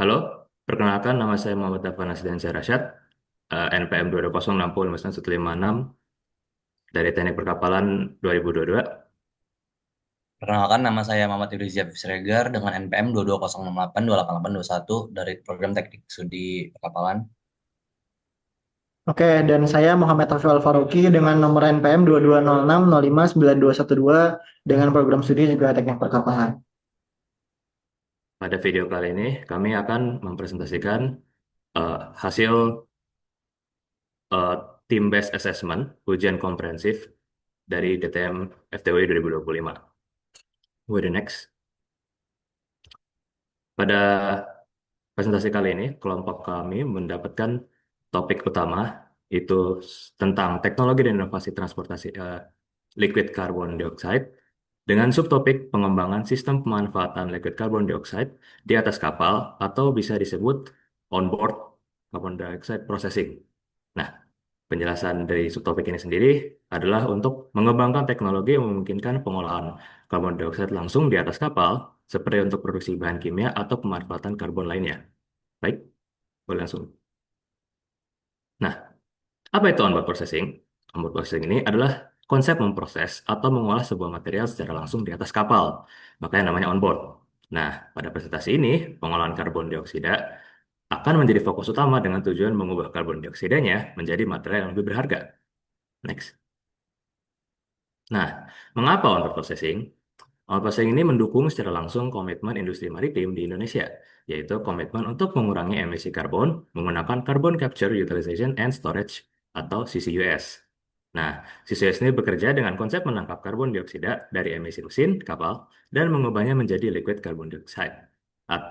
Halo, perkenalkan nama saya Muhammad Afan Asdiansyah Rasyad, NPM 220659156 dari Teknik Perkapalan 2022. Perkenalkan, nama saya Muhammad Idris Jafif Sregar dengan NPM 2208288821 dari Program Teknik Studi Perkapalan. Oke, dan saya Muhammad Taufiq Al-Faruqi dengan nomor NPM 2206059212 dengan program studi juga teknik perkapalan. Pada video kali ini, kami akan mempresentasikan hasil eh, Team Based Assessment ujian komprehensif dari DTM FTWI 2025. With the next. Pada presentasi kali ini, kelompok kami mendapatkan topik utama itu tentang teknologi dan inovasi transportasi liquid carbon dioxide dengan subtopik pengembangan sistem pemanfaatan liquid carbon dioxide di atas kapal atau bisa disebut onboard carbon dioxide processing. Nah, penjelasan dari subtopik ini sendiri adalah untuk mengembangkan teknologi yang memungkinkan pengolahan karbon dioksida langsung di atas kapal, seperti untuk produksi bahan kimia atau pemanfaatan karbon lainnya. Baik, boleh langsung. Nah, apa itu onboard processing? Onboard processing ini adalah konsep memproses atau mengolah sebuah material secara langsung di atas kapal, makanya namanya onboard. Nah, pada presentasi ini, pengolahan karbon dioksida akan menjadi fokus utama dengan tujuan mengubah karbon dioksidanya menjadi material yang lebih berharga. Next. Nah, mengapa onboard processing? Onboard processing ini mendukung secara langsung komitmen industri maritim di Indonesia, yaitu komitmen untuk mengurangi emisi karbon menggunakan Carbon Capture Utilization and Storage atau CCUS. Nah, CCUS ini bekerja dengan konsep menangkap karbon dioksida dari emisi mesin kapal dan mengubahnya menjadi liquid carbon dioxide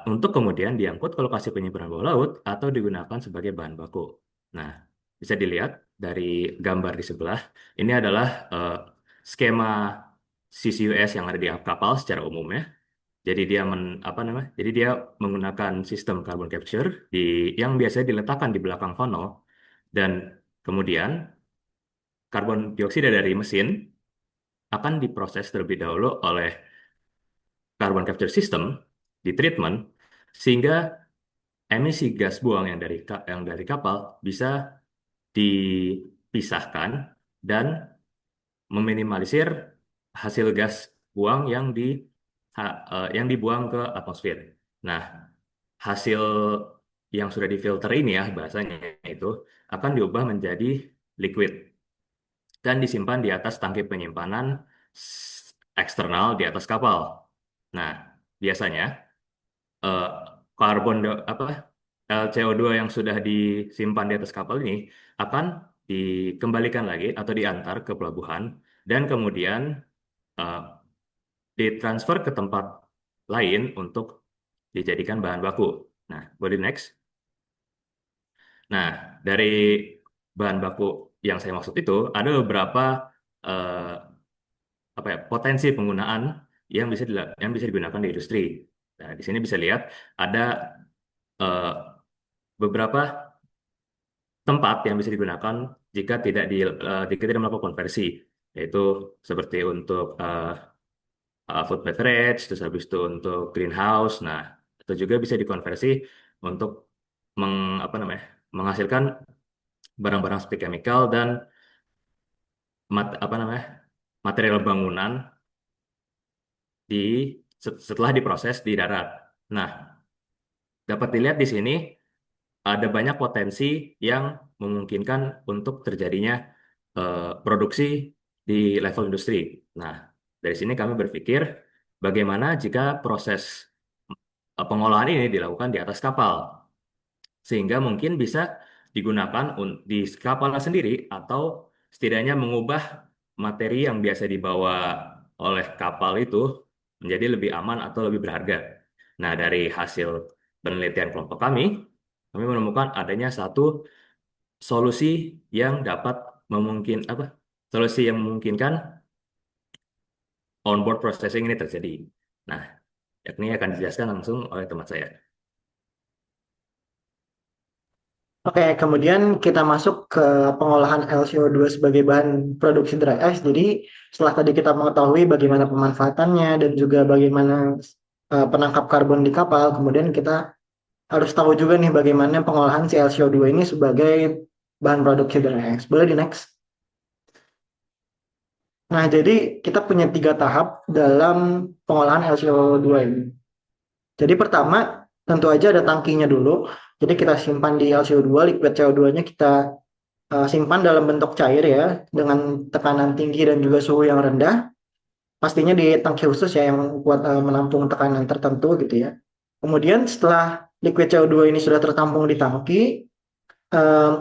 untuk kemudian diangkut ke lokasi penyimpanan bawah laut atau digunakan sebagai bahan baku. Nah, bisa dilihat dari gambar di sebelah, ini adalah skema CCUS yang ada di kapal secara umum ya. Jadi dia Jadi dia menggunakan sistem carbon capture yang biasanya diletakkan di belakang funnel dan kemudian karbon dioksida dari mesin akan diproses terlebih dahulu oleh carbon capture system di treatment sehingga emisi gas buang yang dari kapal bisa dipisahkan dan meminimalisir hasil gas buang yang dibuang ke atmosfer. Nah, hasil yang sudah difilter ini ya bahasanya itu akan diubah menjadi liquid dan disimpan di atas tangki penyimpanan eksternal di atas kapal. Nah, biasanya eh, karbon di- apa LCO2 yang sudah disimpan di atas kapal ini akan dikembalikan lagi atau diantar ke pelabuhan dan kemudian eh, ditransfer ke tempat lain untuk dijadikan bahan baku. Nah, boleh next. Nah, dari bahan baku yang saya maksud itu ada beberapa eh, potensi penggunaan yang bisa digunakan di industri. Nah, di sini bisa lihat ada eh, beberapa tempat yang bisa digunakan jika tidak melakukan konversi, yaitu seperti untuk food beverage, terus habis itu untuk greenhouse. Nah, itu juga bisa dikonversi untuk meng, apa namanya, menghasilkan barang-barang seperti chemical dan apa namanya, material bangunan di setelah diproses di darat. Nah, dapat dilihat di sini ada banyak potensi yang memungkinkan untuk terjadinya produksi di level industri. Nah, dari sini kami berpikir bagaimana jika proses pengolahan ini dilakukan di atas kapal, sehingga mungkin bisa digunakan di kapalnya sendiri atau setidaknya mengubah materi yang biasa dibawa oleh kapal itu menjadi lebih aman atau lebih berharga. Nah, dari hasil penelitian kelompok kami menemukan adanya satu solusi yang dapat solusi yang memungkinkan onboard processing ini terjadi. Nah, yakni akan dijelaskan langsung oleh teman saya. Oke, kemudian kita masuk ke pengolahan LCO2 sebagai bahan produksi dry ice. Jadi setelah tadi kita mengetahui bagaimana pemanfaatannya dan juga bagaimana penangkap karbon di kapal, kemudian kita harus tahu juga nih bagaimana pengolahan si LCO2 ini sebagai bahan produksi dry ice. Boleh di next. Nah, jadi kita punya 3 tahap dalam pengolahan LCO2 ini. Jadi pertama, tentu aja ada tangkinya dulu. Jadi kita simpan di LCO2, liquid CO2-nya kita simpan dalam bentuk cair ya, dengan tekanan tinggi dan juga suhu yang rendah. Pastinya di tangki khusus ya yang buat menampung tekanan tertentu gitu ya. Kemudian setelah liquid CO2 ini sudah tertampung di tangki,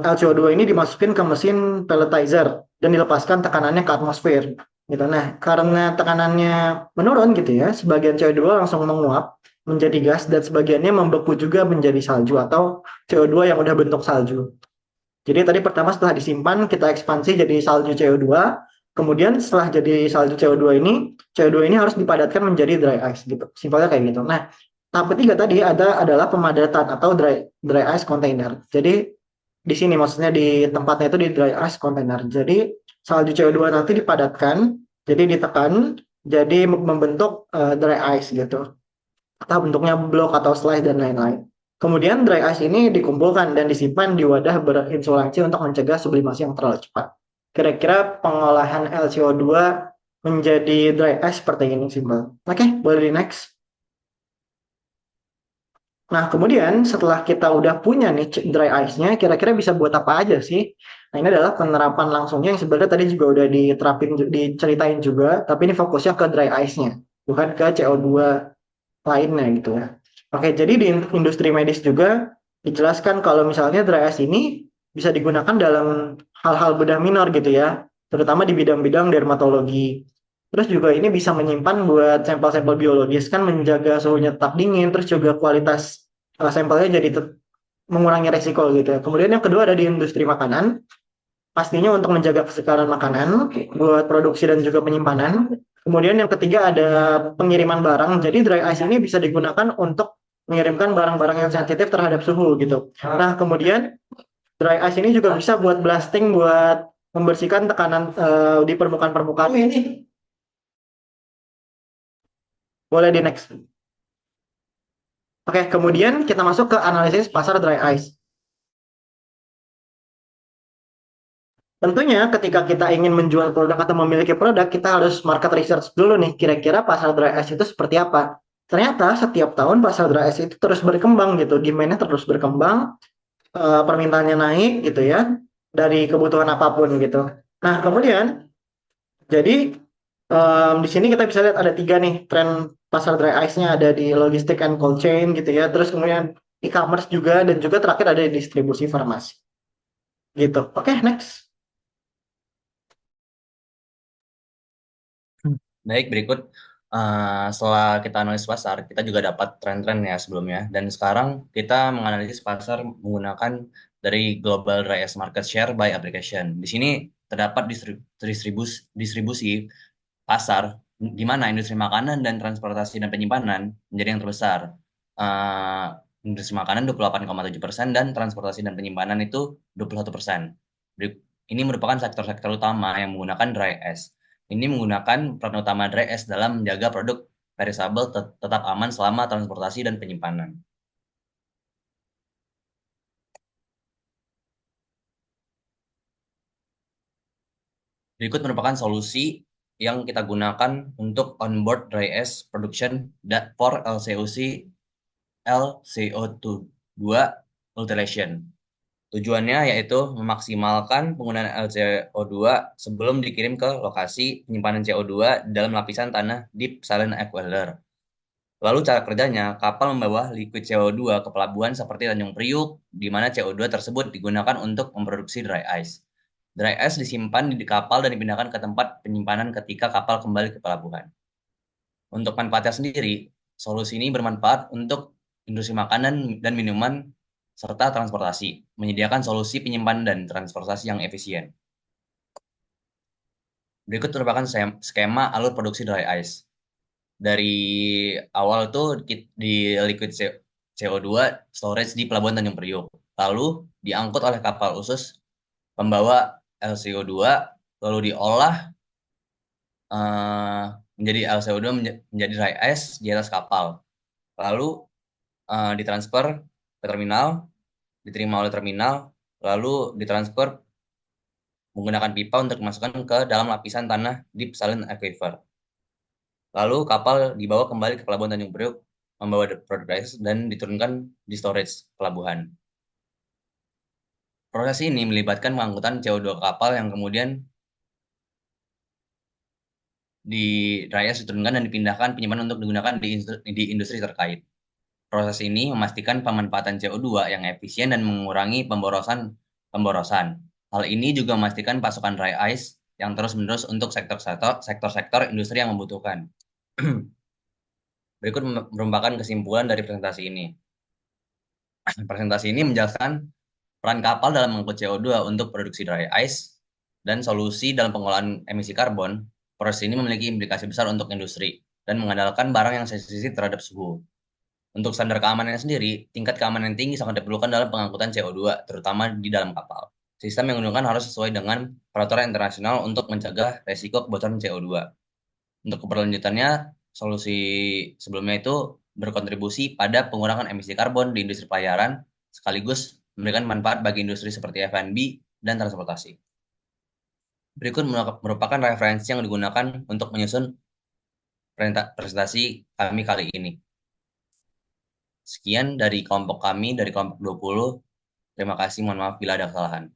LCO2 ini dimasukin ke mesin pelletizer dan dilepaskan tekanannya ke atmosfer gitu. Nah, karena tekanannya menurun gitu ya, sebagian CO2 langsung menguap menjadi gas dan sebagiannya membeku juga menjadi salju atau CO2 yang udah bentuk salju. Jadi tadi pertama setelah disimpan kita ekspansi jadi salju CO2. Kemudian setelah jadi salju CO2 ini, CO2 ini harus dipadatkan menjadi dry ice gitu. Simpelnya kayak gitu. Nah, tahap ketiga tadi adalah pemadatan atau dry ice container. Jadi di sini maksudnya di tempatnya itu di dry ice container. Jadi salju CO2 nanti dipadatkan, jadi ditekan, jadi membentuk dry ice gitu. Atau bentuknya blok atau slice dan lain-lain. Kemudian dry ice ini dikumpulkan dan disimpan di wadah berinsulasi untuk mencegah sublimasi yang terlalu cepat. Kira-kira pengolahan LCO2 menjadi dry ice seperti ini simpel. Oke, boleh di next. Nah, kemudian setelah kita udah punya nih dry ice-nya, kira-kira bisa buat apa aja sih? Nah, ini adalah penerapan langsungnya yang sebenarnya tadi juga udah diterapin, diceritain juga, tapi ini fokusnya ke dry ice-nya, bukan ke CO2 lainnya gitu ya. Oke, jadi di industri medis juga dijelaskan kalau misalnya dry ice ini bisa digunakan dalam hal-hal bedah minor gitu ya, terutama di bidang-bidang dermatologi. Terus juga ini bisa menyimpan buat sampel-sampel biologis kan menjaga suhunya tetap dingin, terus juga kualitas sampelnya jadi mengurangi resiko gitu ya. Kemudian yang kedua ada di industri makanan, pastinya untuk menjaga kesegaran makanan buat produksi dan juga penyimpanan. Kemudian yang ketiga ada pengiriman barang. Jadi dry ice ini bisa digunakan untuk mengirimkan barang-barang yang sensitif terhadap suhu gitu. Nah, kemudian dry ice ini juga bisa buat blasting buat membersihkan tekanan di permukaan-permukaan ini. Boleh di next. Oke, kemudian kita masuk ke analisis pasar dry ice. Tentunya ketika kita ingin menjual produk atau memiliki produk, kita harus market research dulu nih, kira-kira pasar dry ice itu seperti apa. Ternyata setiap tahun pasar dry ice itu terus berkembang gitu, demand-nya terus berkembang, permintaannya naik gitu ya, dari kebutuhan apapun gitu. Nah, kemudian, jadi di sini kita bisa lihat ada 3 nih tren pasar dry ice-nya, ada di logistik and cold chain gitu ya, terus kemudian e-commerce juga, dan juga terakhir ada di distribusi farmasi gitu. Oke, next. Baik, berikut setelah kita analisis pasar, kita juga dapat tren-tren ya sebelumnya. Dan sekarang kita menganalisis pasar menggunakan dari Global Dry Ice Market Share by Application. Di sini terdapat distribusi pasar di mana industri makanan dan transportasi dan penyimpanan menjadi yang terbesar. Eh, Industri makanan 28,7% dan transportasi dan penyimpanan itu 21%. Ini merupakan sektor-sektor utama yang menggunakan dry ice. Ini menggunakan peran utama dry ice dalam menjaga produk perishable tetap aman selama transportasi dan penyimpanan. Berikut merupakan solusi yang kita gunakan untuk onboard dry ice production for LCO2 utilization. Tujuannya yaitu memaksimalkan penggunaan LCO2 sebelum dikirim ke lokasi penyimpanan CO2 dalam lapisan tanah deep silent aquifers. Lalu cara kerjanya, kapal membawa liquid CO2 ke pelabuhan seperti Tanjung Priuk, di mana CO2 tersebut digunakan untuk memproduksi dry ice. Dry ice disimpan di kapal dan dipindahkan ke tempat penyimpanan ketika kapal kembali ke pelabuhan. Untuk manfaatnya sendiri, solusi ini bermanfaat untuk industri makanan dan minuman serta transportasi, menyediakan solusi penyimpanan dan transportasi yang efisien. Berikut merupakan skema alur produksi dry ice. Dari awal tuh di liquid CO2 storage di Pelabuhan Tanjung Priok. Lalu diangkut oleh kapal khusus pembawa LCO2, lalu diolah menjadi LCO2 menjadi dry ice di atas kapal. Lalu ditransfer ke terminal, diterima oleh terminal, lalu ditransfer menggunakan pipa untuk dimasukkan ke dalam lapisan tanah deep saline aquifer. Lalu kapal dibawa kembali ke Pelabuhan Tanjung Priok membawa produk rice dan diturunkan di storage pelabuhan. Proses ini melibatkan pengangkutan CO2 kapal yang kemudian di dry ice diturunkan dan dipindahkan penyimpanan untuk digunakan di industri terkait. Proses ini memastikan pemanfaatan CO2 yang efisien dan mengurangi pemborosan. Hal ini juga memastikan pasokan dry ice yang terus-menerus untuk sektor-sektor industri yang membutuhkan. Berikut merupakan kesimpulan dari presentasi ini. Presentasi ini menjelaskan peran kapal dalam mengangkut CO2 untuk produksi dry ice dan solusi dalam pengolahan emisi karbon. Proses ini memiliki implikasi besar untuk industri dan mengandalkan barang yang sensitif terhadap suhu. Untuk standar keamanannya sendiri, tingkat keamanan yang tinggi sangat diperlukan dalam pengangkutan CO2, terutama di dalam kapal. Sistem yang digunakan harus sesuai dengan peraturan internasional untuk mencegah resiko kebocoran CO2. Untuk keberlanjutannya, solusi sebelumnya itu berkontribusi pada pengurangan emisi karbon di industri pelayaran, sekaligus memberikan manfaat bagi industri seperti F&B dan transportasi. Berikut merupakan referensi yang digunakan untuk menyusun presentasi kami kali ini. Sekian dari kelompok kami, dari kelompok 20. Terima kasih, mohon maaf bila ada kesalahan.